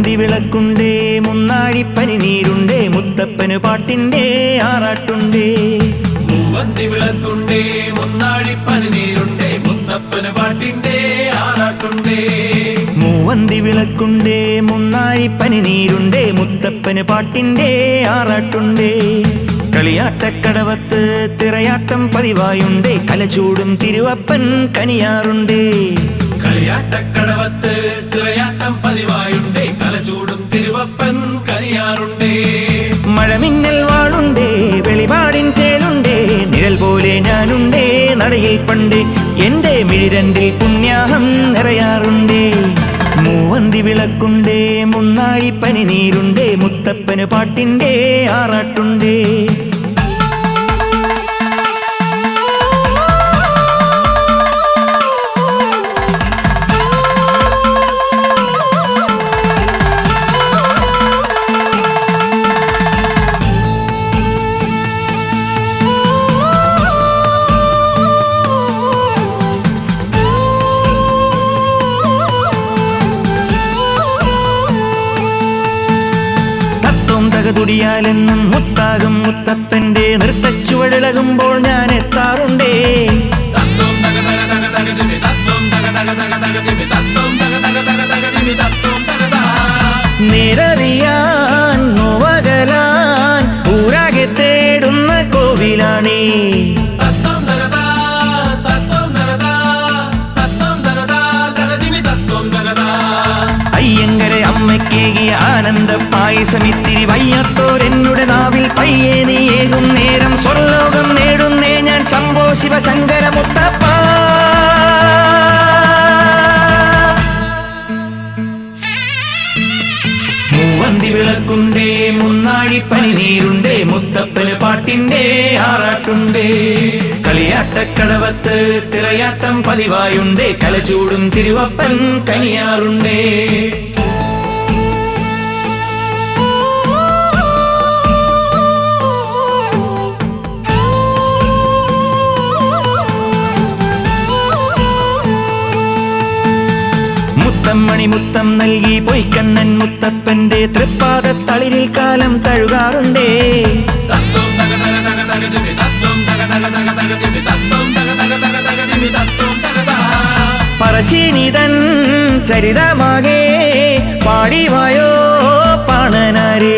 മൂവന്തി വിളക്കുണ്ടേ മുന്നാഴിപ്പനി നീരുണ്ടേ മുത്തപ്പന് പാട്ടിൻ്റെ ആറാട്ടുണ്ടേ. മൂവന്തി വിളക്കുണ്ടേ മുന്നാഴിപ്പനി നീരുണ്ടേ മുത്തപ്പന് പാട്ടിൻ്റെ ആറാട്ടുണ്ടേ. മൂവന്തി വിളക്കുണ്ടേ മുന്നാഴിപ്പനി നീരുണ്ടേ മുത്തപ്പന് പാട്ടിൻ്റെ ആറാട്ടുണ്ടേ. കളിയാട്ടക്കടവത്ത് തിറയാട്ടം പതിവായുണ്ടേ കലചൂടും തിരുവപ്പൻ കനിയാറുണ്ടേ. കളിയാട്ടക്കടവത്ത് തിറയാട്ടം പതിവായുണ്ടേ കലചൂടും തിരുവപ്പൻ കനിയാറുണ്ടേ. മഴമിന്നൽ വാളുണ്ടേ വെളിപാടിൻ ചേലുണ്ടേ നിഴൽ പോലെ ഞാനുണ്ടേ നടയിൽ പണ്ടേ എൻ്റെ മിഴിരണ്ടിൽ പുണ്യാഹം നിറയാറുണ്ടേ. മൂവന്തി വിളക്കുണ്ടേ മുന്നാഴിപ്പനി നീരുണ്ടേ മുത്തപ്പന് പാട്ടിൻ്റെ ആറാട്ടുണ്ടേ. തുടിയാലെന്നും മുത്താകും മുത്തപ്പന്റെ നൃത്തച്ചുവടിളകുമ്പോൾ ഞാൻ എത്താറുണ്ടേ. നേരറിയാൻ നോവകലാൻ ഊരാകെ തേടുന്ന കോവിലാണേ. അയ്യങ്കരെ അമ്മയ്ക്കേകിയ ആനന്ദ പായസമിത്തിരി വയ്യാത്തോരെന്നുടെ നാവിൽ പയ്യെ നീയേകും നേരം സ്വർലോകം നേടുന്നേ ഞാൻ ശംഭോ ശിവശങ്കര മുത്തപ്പ. മൂവന്തി വിളക്കുണ്ടേ മുന്നാഴിപ്പനി നീരുണ്ടേ മുത്തപ്പന് പാട്ടിൻ്റെ ആറാട്ടുണ്ടേ. കളിയാട്ടക്കടവത്ത് തിറയാട്ടം പതിവായുണ്ടേ കലചൂടും തിരുവപ്പൻ കനിയാറുണ്ടേ. മുത്തമ്മണി മുത്തം നൽകി പൊയ്ക്കണ്ണൻ മുത്തപ്പന്റെ തൃപ്പാദത്തളിരിൽ കാലം തഴുകാറുണ്ടേ. പറശ്ശിനിതൻ ചരിതമാകെ പാടിവായോ പാണനാരേ.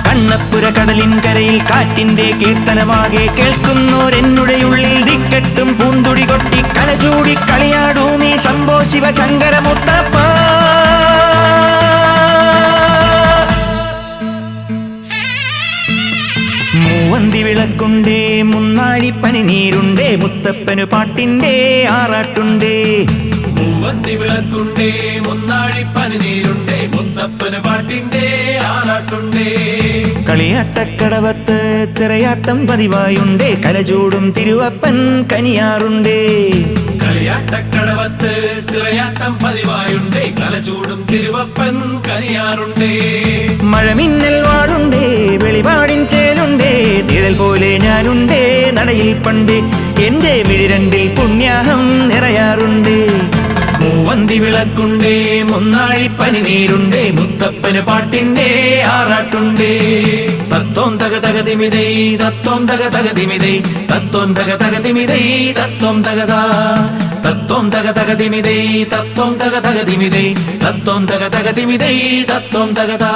കണ്ണപ്പുര കടലിൻ കരയിൽ കാറ്റിന്റെ കീർത്തനമാകെ കേൾക്കുന്നോരെന്നുടെ ഉള്ളിൽ ദിക്കെട്ടും പൂന്തുടി കൊട്ടി കലചൂടി കളിയാടൂ നീ ശംഭോ ശിവശങ്കര മുത്തപ്പ. മൂവന്തി വിളക്കുണ്ടേ മുന്നാഴിപ്പനി നീരുണ്ടേ മുത്തപ്പന് പാട്ടിൻ്റെ ആറാട്ടുണ്ടേ. മൂവന്തി വിളക്കുണ്ടേ മുന്നാഴിപ്പനി നീരുണ്ടേ മുത്തപ്പന് പാട്ടിൻ്റെ ആറാട്ടുണ്ടേ. കളിയാട്ടക്കടവത്ത് തിറയാട്ടം പതിവായുണ്ടേ കലചൂടും തിരുവപ്പൻ കനിയാറുണ്ടേ. കളിയാട്ടക്കടവത്ത് തിറയാട്ടം പതിവായുണ്ടേ കലചൂടും തിരുവപ്പൻ കനിയാറുണ്ടേ. മഴമിന്നൽ വാളുണ്ടേ വെളിപാടിൻ ചേലുണ്ടേ നിഴൽ പോലെ ഞാനുണ്ടേ നടയിൽ പണ്ടേ എൻ്റെ മിഴിരണ്ടിൽ പുണ്യാഹം നിറയാറുണ്ടേ. മൂവന്തി വിളക്കുണ്ടേ മുന്നാഴിപ്പനി നീരുണ്ടേ മുത്തപ്പന് പാട്ടിൻ്റെ ആറാട്ടുണ്ടേ. തത്തോം തക തകതിമിതൈ തത്തോം തക തകതിമിതൈ തത്തോം തക തകതിമിതൈ തത്തോം തകതാ. തത്തോം തക തകതിമിതൈ തത്തോം തക തകതിമിതൈ തത്തോം തക തകതിമിതൈ തത്തോം തകതാ.